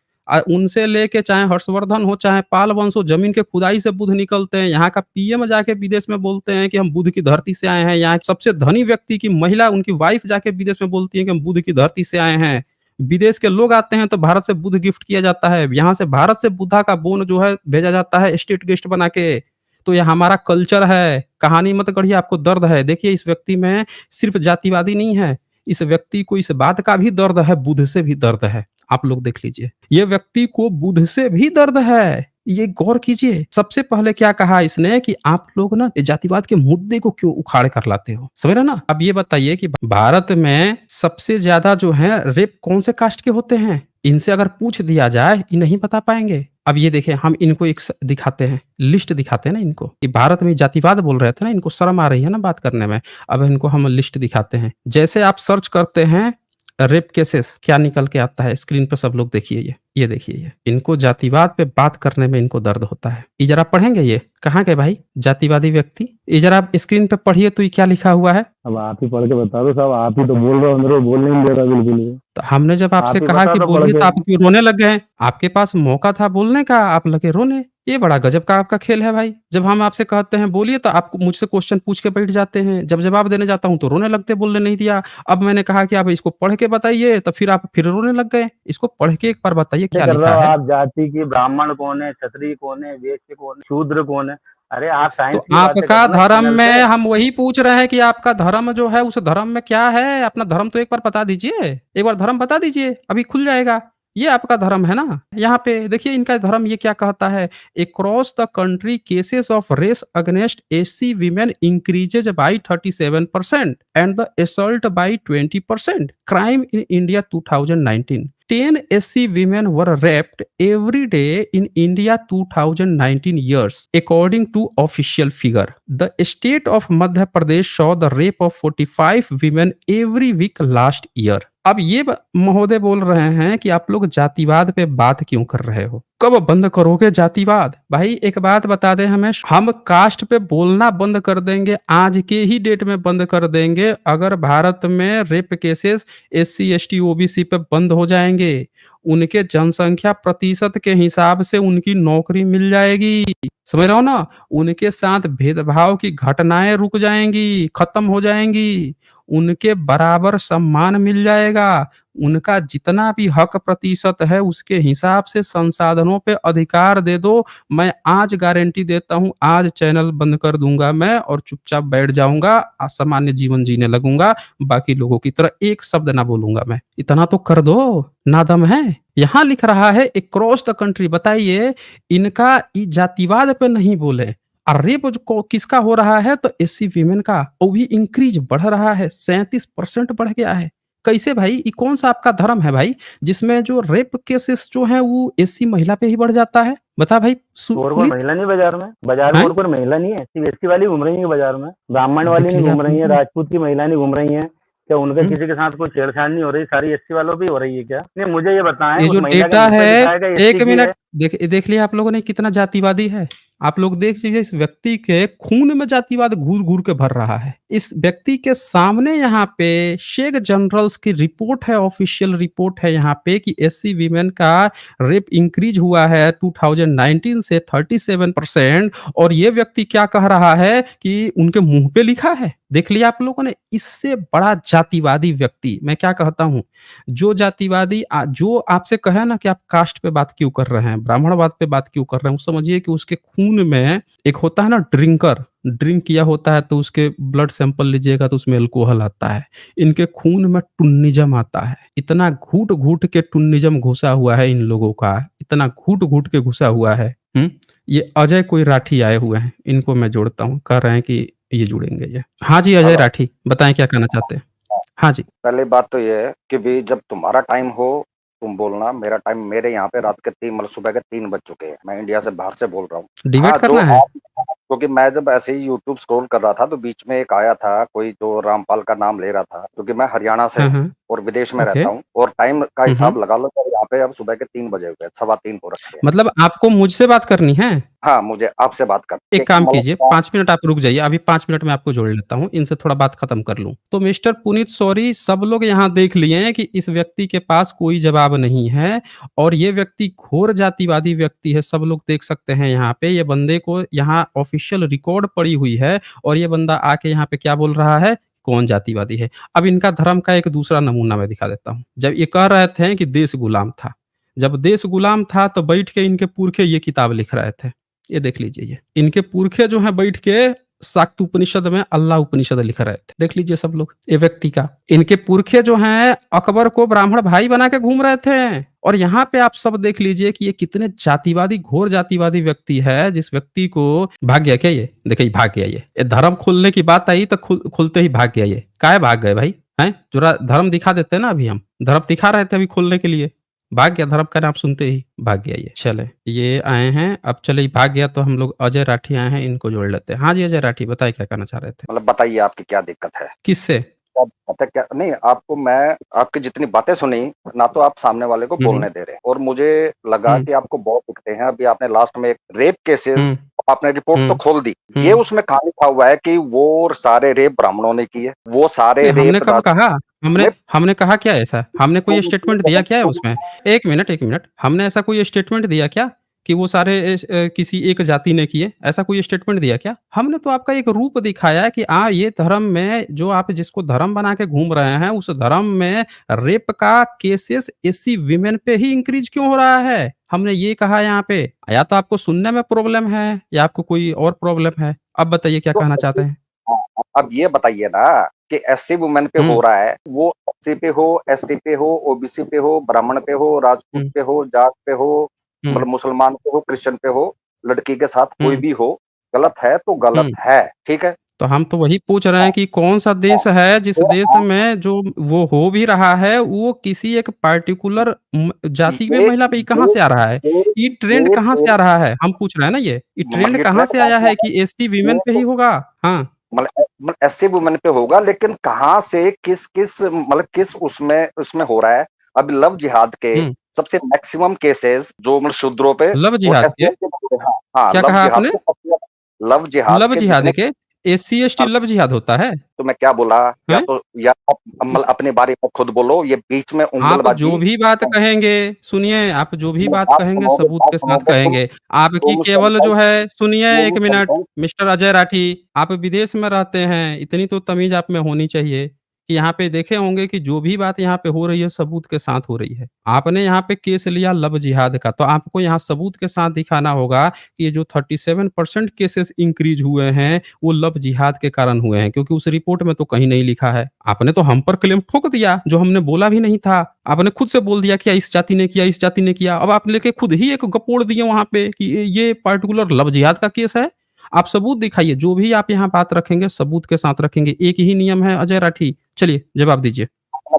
उनसे लेके चाहे हर्षवर्धन हो, चाहे पाल वंश हो, ज़मीन के खुदाई से बुद्ध निकलते हैं। यहाँ का पीएम जाके विदेश में बोलते हैं कि हम बुद्ध की धरती से आए हैं। यहाँ सबसे धनी व्यक्ति की महिला, उनकी वाइफ जाके विदेश में बोलती है कि हम बुद्ध की धरती से आए हैं। विदेश के लोग आते हैं तो भारत से बुद्ध गिफ्ट किया जाता है। यहाँ से भारत से बुद्धा का बोन जो है भेजा जाता है स्टेट गेस्ट बना के। तो ये हमारा कल्चर है। कहानी मत गढ़िए, आपको दर्द है। देखिए इस व्यक्ति में सिर्फ़ जातिवादी नहीं है। इस व्यक्ति को इस बात का भी दर्द है, बुद्ध से भी दर्द है। आप लोग देख लीजिए। ये व्यक्ति को बुद्ध से भी दर्द है। ये गौर कीजिए। सबसे पहले क्या कहा इसने कि आप लोग ना ये जातिवाद के मुद्दे को क्यों उखाड़ कर लाते हो? समझ रहे हैं ना? अब ये बताइए कि भारत में सबसे ज़्यादा जो है रेप कौन से कास्ट के होते हैं? इनसे अगर पूछ दिया जाए, ये नहीं बता पाएँगे। अब ये देखें हम इनको एक दिखाते हैं, लिस्ट दिखाते हैं ना इनको, कि भारत में जातिवाद बोल रहे थे ना, इनको शर्म आ रही है ना बात करने में। अब इनको हम लिस्ट दिखाते हैं। जैसे आप सर्च करते हैं रेप केसेस, क्या निकल के आता है स्क्रीन पे सब लोग देखिए ये देखिए ये। इनको जातिवाद पे बात करने में इनको दर्द होता है। ये ज़रा पढ़ेंगे ये? कहाँ गए भाई जातिवादी व्यक्ति? ये ज़रा आप स्क्रीन पे पढ़िए तो ये क्या लिखा हुआ है? अब आप ही पढ़ के बता दो साहब, आप ही तो बोल रहे हो, मेरे को बोलने नहीं दे रहा बिल्कुल भी। तो हमने जब आपसे आप ही कहा बता कि दो पढ़ बोलिए के। तो आप क्यों रोने लग गए? आपके पास मौका था बोलने का, आप लगे रोने। ये बड़ा गज़ब का आपका खेल है भाई। जब हम आपसे कहते हैं बोलिए तो आप मुझसे क्वेश्चन पूछ के बैठ जाते हैं। जब जवाब देने जाता हूँ तो रोने लगते हैं, बोलने नहीं दिया। अब मैंने कहा कि आप इसको पढ़ के बताइए तो फिर आप फिर रोने लग गए। इसको पढ़ के एक बार बताइए क्या कर रहे लिखा हो है? आप, जाति की ब्राह्मण कौन है, क्षत्रिय कौन है, वैश्य कौन है, शूद्र कौन है? अरे आप साइंस तो की बातें आपका करो ना धर्म चैनल पे। में हम वही पूछ रहे हैं कि आपका धर्म जो है उस धर्म में क्या है? अपना धर्म तो एक बार बता दीजिए। एक बार धर्म बता दीजिए, अभी खुल जाएगा। ये आपका धर्म है ना? यहाँ पे देखिए इनका धर्म ये क्या कहता है, across the country cases of rape against SC women increases by 37% and the assault by 20%। Crime in India 2019, 10 SC women were raped every day in India 2019 years, according to official figure. The state of Madhya Pradesh saw the rape of 45 women every week last year. अब ये महोदय बोल रहे हैं कि आप लोग जातिवाद पे बात क्यों कर रहे हो? कब बंद करोगे जातिवाद? भाई एक बात बता दें हमें, हम कास्ट पे बोलना बंद कर देंगे, आज के ही डेट में बंद कर देंगे अगर भारत में rape cases SC ST OBC पे बंद हो जाएंगे। उनके जनसंख्या प्रतिशत के हिसाब से उनकी नौकरी मिल जाएगी, समझ रहे हो ना? उनके साथ भेदभाव की घटनाएं रुक जाएंगी, खत्म हो जाएंगी, उनके बराबर सम्मान मिल जाएगा, उनका जितना भी हक प्रतिशत है उसके हिसाब से संसाधनों पे अधिकार दे दो। मैं आज गारंटी देता हूँ, आज चैनल बंद कर दूंगा मैं और चुपचाप बैठ जाऊंगा, सामान्य जीवन जीने लगूंगा, बाकी लोगों की तरह एक शब्द ना बोलूंगा मैं। इतना तो कर दो, नादम है। यहाँ लिख रहा है अक्रॉस द कंट्री, बताइए इनका जातिवाद पे नहीं बोले और रेप को किसका हो रहा है तो एससी वीमेन का, वो भी इंक्रीज बढ़ रहा है, 37% बढ़ गया है। कैसे भाई, ये कौन सा आपका धर्म है भाई जिसमें जो रेप केसेस जो है वो एससी महिला पे ही बढ़ जाता है? बता भाई और कोई पुनीत। महिला नहीं बाजार में, बाजार में हैं? और कोई महिला नहीं है, सिर्फ एससी वाली घूम रही है बाजार में, ब्राह्मण वाली देख नहीं लिया घूम आप रही है, लोगों ने। राजपूत की महिला नहीं घूम रही है क्या? उनका हम्म। किसी के साथ कोई छेड़छाड़ नहीं हो रही, सारी एससी वालों पे हो रही है क्या? नहीं मुझे ये बताएं, ये उस जो महिला के डेटा मुंह पे है, दिखाया गया एससी एक की है? मिनट, देख लिया आप लोगों ने कितना जातिवादी है? आप लोग देख लीजिए, इस व्यक्ति के खून में जातिवाद घूर घूर के भर रहा है। इस व्यक्ति के सामने यहाँ पे शेख जनरल्स की रिपोर्ट है, ऑफिशियल रिपोर्ट है यहाँ पे कि एससी वीमेन का रेप इंक्रीज हुआ है 2019 से 37%। और ये व्यक्ति क्या कह रहा है कि उनके मुंह पे लिखा है। देख लिया आप लोगों ने, इससे बड़ा जातिवादी व्यक्ति मैं क्या कहता हूं, जो जातिवादी जो आपसे कहे ना कि आप कास्ट पे बात क्यों कर रहे हैं, ब्राह्मणवाद पे बात क्यों कर रहे हैं, समझिए कि उसके खून में एक होता है ना ड्रिंकर, ड्रिंक किया होता है तो उसके ब्लड सैंपल लीजिएगा तो उसमें अल्कोहल आता है। इनके खून में टुन्निज्म आता है, इतना घूट घूट के टुन्निज्म घुसा हुआ है इन लोगों का, इतना घूट घूट के घुसा हुआ है। ये अजय कोई राठी आए हुए हैं, इनको मैं जोड़ता हूँ, कह रहे हैं कि ये जुड़ेंगे ये। हाँ जी अजय हेलो। राठी, बताएं क्या कहना चाहते हैं? हाँ जी। पहले बात तो ये है कि भी जब तुम्हारा टाइम हो तुम बोलना, मेरा टाइम, मेरे यहाँ पे रात के 3 मतलब सुबह के 3 बज चुके हैं, मैं इंडिया से बाहर से बोल रहा हूँ। डिबेट हाँ, जो करना है? आप, क्योंकि मैं जब ऐसे ही यूट्यूब स्क्रॉल कर रहा था तो बीच में एक आया था कोई जो रामपाल का नाम ले रहा था, क्योंकि मैं हरियाणा से हाँ हूँ हाँ। और विदेश में ओके। रहता हूँ और टाइम का हम्म। हिसाब लगा लो तो यहाँ पे अब सुबह के 3 बजे हुए हैं, 3:15 हो रखे हैं। मतलब आपको मुझसे बात करनी है? हाँ, मुझे आपसे बात कर एक काम कीजिए, 5 मिनट आप रुक जाइए, अभी 5 मिनट में आपको जोड़ लेता हूँ, इनसे थोड़ा बात खत्म कर लूँ। तो मिस्टर पुनीत सॉरी, सब लोग यहाँ देख लिए हैं कि इस व्यक्ति के पास कोई जवाब नहीं है और ये व्यक्ति घोर जातिवादी व्यक्ति है, सब लोग देख सकते हैं यहाँ पे। ये बंदे को यहाँ ऑफिशियल रिकॉर्ड पड़ी हुई है और ये बंदा आके यहाँ पे क्या बोल रहा है, कौन जातिवादी है। अब इनका धर्म का एक दूसरा नमूना मैं दिखा देता हूँ। जब ये कह रहे थे कि देश गुलाम था, जब देश गुलाम था तो बैठ के इनके पुरखे ये किताब लिख रहे थे। ये देख लीजिए, ये इनके पुरखे जो हैं बैठ के शाक्त उपनिषद में अल्लाह उपनिषद लिख रहे थे, देख लीजिए सब लोग। ये व्यक्ति का, इनके पुरखे जो हैं अकबर को ब्राह्मण भाई बना के घूम रहे थे। और यहाँ पे आप सब देख लीजिए कि ये कितने जातिवादी, घोर जातिवादी व्यक्ति है, जिस व्यक्ति को भाग गया क्या ये, देखिए भाग गया ये धर्म खोलने की बात आई तो खुलते ही भाग गया ये। काहे भाग गए भाई? हैं जरा धर्म दिखा देते हैं ना, अभी हम धर्म दिखा रहे थे अभी खोलने के लिए, भाग गया, धर्म का नाम सुनते ही भाग गया ये। चले ये आए हैं, अब चले भाग गया तो हम लोग अजय राठी आए हैं, इनको जोड़ लेते हैं। हाँ जी अजय राठी, बताइए क्या कहना चाह रहे थे? मतलब बताइए आपकी क्या दिक्कत है? किससे? क्या दिक्कत है? क्या नहीं, आपको मैं आपकी जितनी बातें सुनी ना, तो आप सामने वाले को बोलने दे रहे हैं और मुझे लगा कि आपको बहुत दिखते हैं। अभी आपने लास्ट में एक रेप केसेस आपने रिपोर्ट तो खोल दी, ये उसमें कहाँ लिखा हुआ है कि वो सारे रेप ब्राह्मणों ने किए, वो सारे हमने रेप कब कहा? हमने कहा क्या ऐसा? हमने कोई स्टेटमेंट दिया क्या है उसमें? एक मिनट, हमने ऐसा कोई स्टेटमेंट दिया क्या कि वो सारे किसी एक जाति ने किए? ऐसा कोई स्टेटमेंट दिया क्या? हमने तो आपका एक रूप दिखाया है कि ये धर्म में जो आप जिसको धर्म बना के घूम रहे हैं, उस धर्म में रेप का केसेस एससी वीमेन पे ही इंक्रीज़ क्यों हो रहा है? हमने ये कहा यहाँ पे। या तो आपको सुनने में प्रॉब्लम है या आपको कोई और प्रॉब्लम है। अब बताइए क्या तो कहना चाहते हैं? हाँ, अब ये बताइए ना कि एससी वुमेन पे हो हुँ, रहा है, वो एससी पे हो, एसटी पे हो, ओबीसी पे हो, ब्राह्मण पे हो, राजपूत हुँ, पे हो, जाट पे हो, हुँ, मतलब मुसलमान पे हो, क्रिश्चियन पे हो, लड़की के साथ कोई हुँ, भी हो, गलत है तो गलत हुँ। है, ठीक है? तो हम तो वही पूछ रहे हाँ, हैं कि कौन-सा हाँ, देश है जिस तो देश आप में जो वो हो भी रहा है, वो किसी एक पार्टिकुलर जाति पे ये महिला पे ये कहाँ ये से आ रहा है? ये ये ट्रेंड ये कहाँ से तेरे आ रहा है? हम पूछ रहे हैं ना ये। ये ट्रेंड ये कहाँ ट्रेंड से कहाँ आया से है आया कि एसटी है? वीमेन पे ही होगा? हाँ। एससी वुमेन पे होगा, लेकिन कहाँ से किस मतलब किस उसमें उसमें हो रहा है? अभी लव जिहाद के हुँ। सबसे मैक्सिमम केसेस जो मतलब शूद्रों पे लव और जिहाद एससीओ के? पे होते हैं। हाँ, हाँ, क्या लव कहा जिहाद आपने? के सबसे लव जिहाद लव के जिहाद जितने के? एससी एसटी लव जिहाद होता है? तो मैं क्या बोला? हैं? या आप उस मतलब अपने बारे में खुद बोलो, ये बीच में आप जो उंगलबाजी भी बात कहेंगे सुनिए, आप जो भी बात कहेंगे सबूत बात के साथ सुनोगे कहेंगे। आपकी केवल जो है सुनिए 1 minute sentence mister Ajay Rathi, आप विदेश में रहते हैं, इतनी तो तमीज़ आप में होनी चाहिए कि यहाँ पे देखे होंगे कि जो भी बात यहाँ पे हो रही है सबूत के साथ हो रही है। आपने यहाँ पे केस लिया लव जिहाद का, तो आपको यहाँ सबूत के साथ दिखाना होगा कि ये जो 37% केसेस इंक्रीज़ हुए हैं, वो लव जिहाद के कारण हुए हैं, क्योंकि उस रिपोर्ट में तो कहीं नहीं लिखा है। आपने तो हम पर क्लेम ठोक दिया, जो हमने बोला भी नहीं था। आपने खुद से बोल दिया कि इस जाति ने किया, इस जाति ने किया। अब आप लेके खुद ही एक गपोड़ दिए वहाँ पे कि ये पार्टिकुलर लव जिहाद का केस है। आप सबूत दिखाइए, जो भी आप यहाँ बात रखेंगे सबूत के साथ रखेंगे। एक ही नियम है अजय राठी, चलिए जवाब दीजिए। अपना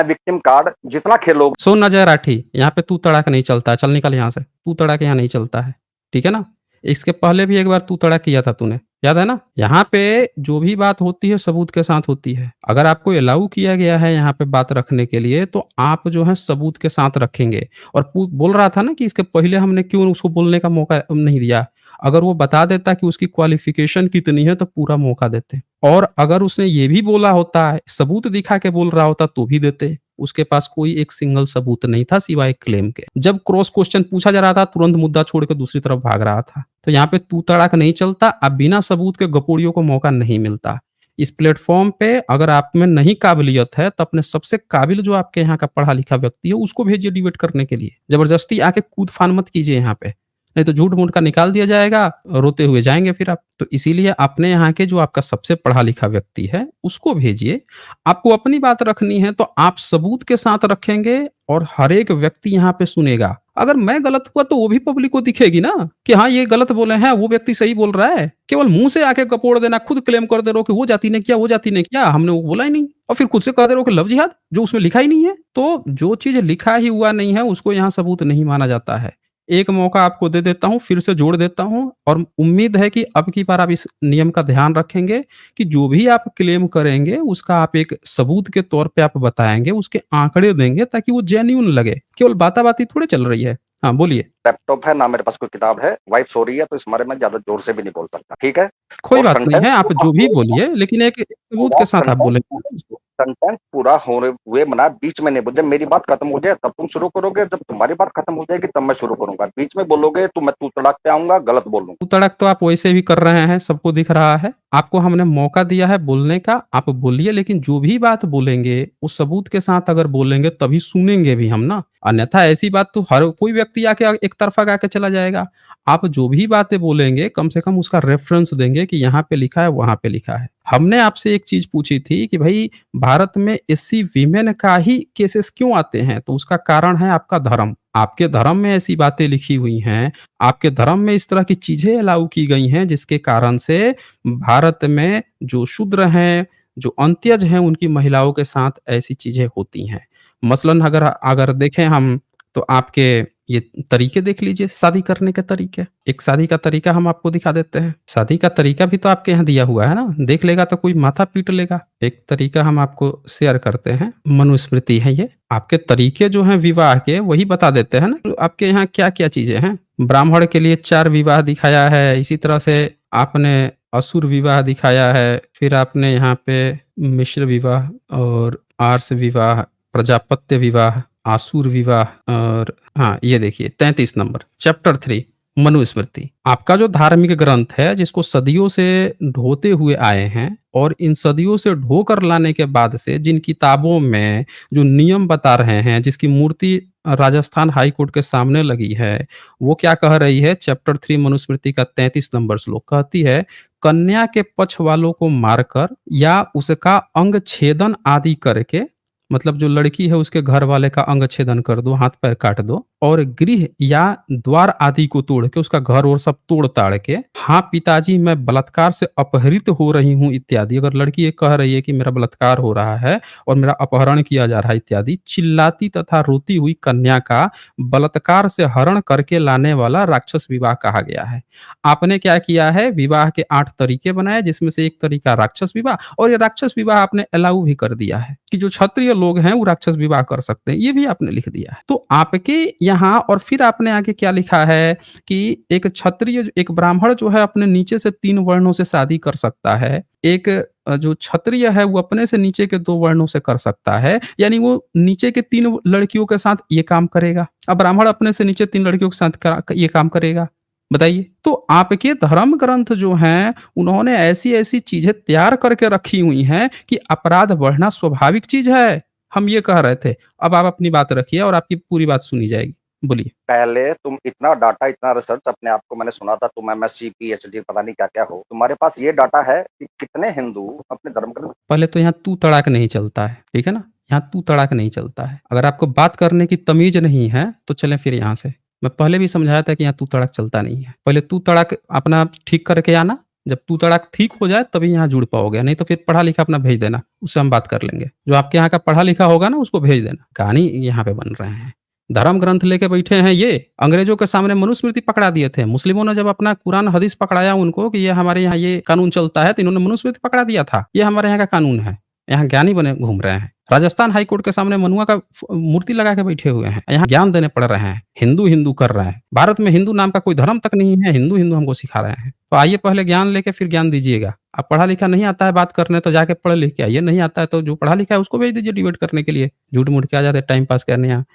विक्टिम कार्ड जितना खेलोगे सुन अजय राठी, यहाँ पे तू तड़ाक नहीं चलता है, चल निकल यहाँ से। तू तड़ाक यहाँ नहीं चलता है, ठीक है ना? इसके पहले भी एक बार तू तड़ाक किया था तूने, याद है ना? यहाँ पे जो भी बात होती है सबूत के साथ होती है। अगर आपको अलाउ किया गया है यहाँ पे बात रखने के लिए तो आप जो है सबूत के साथ रखेंगे। और बोल रहा था ना कि इसके पहले हमने क्यों उसको बोलने का मौका नहीं दिया। अगर वो बता देता कि उसकी क्वालिफ़िकेशन कितनी है तो पूरा मौका देते। और अगर उसने ये भी बोला होता, सबूत दिखा के बोल रहा होता तो भी देते। उसके पास कोई एक सिंगल सबूत नहीं था सिवाय क्लेम के। जब क्रॉस क्वेश्चन पूछा जा रहा था तुरंत मुद्दा छोड़ के दूसरी तरफ भाग रहा था। तो यहाँ पे तू तड़ाक नहीं चलता, अब बिना सबूत के गपोड़ियों को मौका नहीं मिलता। इस प्लेटफ़ॉर्म पे अगर आप में नहीं काबिलियत है तो अपने सबसे काबिल जो आपके यहाँ का पढ़ा लिखा व्यक्ति है उसको भेजिए डिबेट करने के लिए। ज़बरदस्ती आके कूद-फान मत कीजिए यहाँ पे। नहीं तो झूठ-मूठ का निकाल दिया जाएगा, रोते हुए जाएँगे फिर आप। तो इसीलिए अपने यहाँ के जो आपका सबसे पढ़ा-लिखा व्यक्ति है, उसको भेजिए। आपको अपनी बात रखनी है तो आप सबूत के साथ रखेंगे और हर एक व्यक्ति यहाँ पे सुनेगा। अगर मैं गलत हुआ तो वो भी पब्लिक को दिखेगी ना कि हाँ, ये गलत बोले हैं, वो व्यक्ति सही बोल रहा है। केवल मुँह से आके गपोड़ देना, खुद क्लेम कर दे रहे हो कि वो जाति ने किया, वो जाति ने किया, हमने वो बोला ही नहीं। और फिर खुद से कह दे रहे हो कि लव जिहाद, जो उसमें लिखा ही नहीं है। तो जो चीज़ लिखा ही हुआ नहीं है, उसको यहाँ सबूत नहीं माना जाता है। एक मौका आपको दे देता हूँ, फिर से जोड़ देता हूँ और उम्मीद है कि अब की बार आप इस नियम का ध्यान रखेंगे कि जो भी आप क्लेम करेंगे, उसका आप एक सबूत के तौर पे आप बताएँगे, उसके आंकड़े देंगे ताकि वो जेन्युइन लगे। केवल बाता-बाती थोड़ी चल रही है। हाँ, बोलिए। लैपटॉप है, ना मेरे पास कोई किताब है, वाइफ सो रही है, तो इस बारे में ज़्यादा ज़ोर से भी नहीं बोल सकता, ठीक है? कोई और बात नहीं सेंटेंस है, आप पूरा जो भी हुए बोलिए लेकिन एक एक सबूत पूरा के साथ आप बोलें। सेंटेंस पूरा होने हुए मना बीच में नहीं बोल जब मेरी बात खत्म हो जाए तब तुम शुरू करोगे, जब तुम्हारी बात खत्म हो जाएगी तब मैं शुरू करूँगा। बीच में बोलोगे तो मैं तू तड़ाक पे आऊँगा, गलत बोलूँगा। तड़क तो आप वैसे भी कर रहे हैं, सबको दिख रहा है। आपको हमने मौका दिया है बोलने का, आप बोलिए लेकिन जो भी बात बोलेंगे, वो सबूत के साथ अगर बोलेंगे तभी सुनेंगे भी हम ना। अन्यथा ऐसी बात तो हर कोई व्यक्ति आके एक तरफ़ा गा के चला जाएगा। आप जो भी बातें बोलेंगे, कम से कम उसका रेफ़रेंस देंगे कि यहाँ पे लिखा है, वहाँ पे लिखा है। हमने आपसे एक चीज़ पूछी थी कि भई भारत में एससी वीमेन का ही केसेस क्यों आते हैं? तो उसका कारण है आपका धर्म। आपके धर्म में ऐसी बातें लिखी हुई हैं, आपके धर्म में इस तरह की चीज़ें अलाउ की गई हैं जिसके कारण से भारत में जो शूद्र हैं, जो अंत्यज हैं, उनकी महिलाओं के साथ ऐसी चीज़ें होती हैं। मसलन अगर अगर देखें हम तो आपके ये तरीके देख लीजिए शादी करने के तरीके। एक शादी का तरीका हम आपको दिखा देते हैं। शादी का तरीका भी तो आपके यहाँ दिया हुआ है ना, देख लेगा तो कोई माथा पीट लेगा। एक तरीका हम आपको शेयर करते हैं, मनुस्मृति है ये। आपके तरीके जो हैं विवाह के वही बता देते हैं ना, तो आपके यहाँ क्या-क्या चीज़ें हैं। ब्राह्मण के लिए 4 विवाह दिखाया है, इसी तरह से आपने असुर विवाह दिखाया है, फिर आपने यहाँ पे मिश्र विवाह और आर्ष विवाह, प्रजापत्य विवाह, आसुर विवाह और हाँ, ये देखिए 33 नंबर चैप्टर 3 मनुस्मृति। आपका जो धार्मिक ग्रंथ है जिसको सदियों से ढोते हुए आए हैं और इन सदियों से ढोकर लाने के बाद से जिन किताबों में जो नियम बता रहे हैं, जिसकी मूर्ति राजस्थान हाई कोर्ट के सामने लगी है, वो क्या कह रही है? चैप्टर 3 मनुस्मृति का 33 नंबर श्लोक कहती है, कन्या के पक्ष वालों को मारकर या उसका अंग छेदन आदि करके, मतलब जो लड़की है उसके घर वाले का अंग छेदन कर दो, हाथ पैर काट दो और गृह या द्वार आदि को तोड़ के, उसका घर और सब तोड़-ताड़ के, हाँ पिताजी मैं बलात्कार से अपहृत हो रही हूँ इत्यादि, अगर लड़की ये कह रही है कि मेरा बलात्कार हो रहा है और मेरा अपहरण किया जा रहा है इत्यादि, चिल्लाती तथा रोती हुई कन्या का बलात्कार से हरण करके लाने वाला राक्षस विवाह कहा गया है। आपने क्या किया है? विवाह के 8 तरीके बनाए जिसमें से एक तरीका राक्षस विवाह, और ये राक्षस विवाह आपने अलाउ भी कर दिया है कि जो क्षत्रिय लोग हैं वो राक्षस विवाह कर सकते हैं, ये भी आपने लिख दिया है। तो आपके यहाँ और फिर आपने आगे क्या लिखा है कि एक क्षत्रिय, एक ब्राह्मण जो है अपने नीचे से 3 वर्णों से शादी कर सकता है। एक जो क्षत्रिय है वो अपने से नीचे के 2 वर्णों से कर सकता है, यानी वो नीचे के 3 लड़कियों के साथ ये काम करेगा। अब ब्राह्मण अपने से नीचे 3 लड़कियों के साथ ये काम करेगा। बताइए? तो आपके धर्म ग्रंथ जो हैं, उन्होंने ऐसी-ऐसी चीज़ें तैयार करके रखी हुई हैं कि अपराध बढ़ना स्वाभाविक चीज़ है। हम ये कह रहे थे। अब आप अपनी बात रखिए और आपकी पूरी बात सुनी जाएगी। बोलिए। पहले तुम इतना डाटा, इतना रिसर्च, अपने आप को मैंने सुना था तुम एमएससी, पीएचडी पता नहीं क्या-क्या हो। तुम्हारे पास ये डाटा है कि कितने हिंदू अपने धर्म ग्रंथ। पहले तो यहाँ तू तड़ाक नहीं चलता है, ठीक है ना? यहाँ तू तड़ाक नहीं चलता है। अगर आपको बात करने की तमीज़ नहीं है, तो चलें फिर यहाँ से। मैं पहले भी समझाया था कि यहाँ तू तड़ाक चलता नहीं है। पहले तू तड़ाक अपना ठीक करके आना, जब तू तड़ाक ठीक हो जाए तभी यहाँ जुड़ पाओगे, नहीं तो फिर पढ़ा-लिखा अपना भेज देना, उससे हम बात कर लेंगे। जो आपके यहाँ का पढ़ा-लिखा होगा ना उसको भेज देना। कहानी यहाँ पे बन रहे हैं। धर्म ग्रंथ लेके बैठे हैं ये, अंग्रेजों के सामने मनुस्मृति पकड़ा दिए थे। मुस्लिमों ने जब अपना कुरान हदीस पकड़ाया उनको कि ये हमारे यहाँ ये कानून चलता है, तो इन्होंने मनुस्मृति पकड़ा दिया था। ये हमारे यहाँ का कानून है। यहाँ ज्ञानी बने घूम रहे हैं। राजस्थान हाई कोर्ट के सामने मनुआ का मूर्ति लगा के बैठे हुए हैं। यहाँ ज्ञान देने पड़ रहे हैं। हिंदू-हिंदू कर रहे हैं। भारत में हिंदू नाम का कोई धर्म तक नहीं है, हिंदू-हिंदू हमको सिखा रहे हैं। तो आइए पहले ज्ञान लेके फिर ज्ञान दीजिएगा। अब पढ़ा-लिखा नहीं आता है बात करने तो जाके पढ़ लिख के आइए, नहीं आता है तो जो पढ़ा-लिखा है उसको भेज दीजिए डिबेट करने के लिए। झूठ-मूठ के आ जाते हैं टाइम पास करने यहाँ।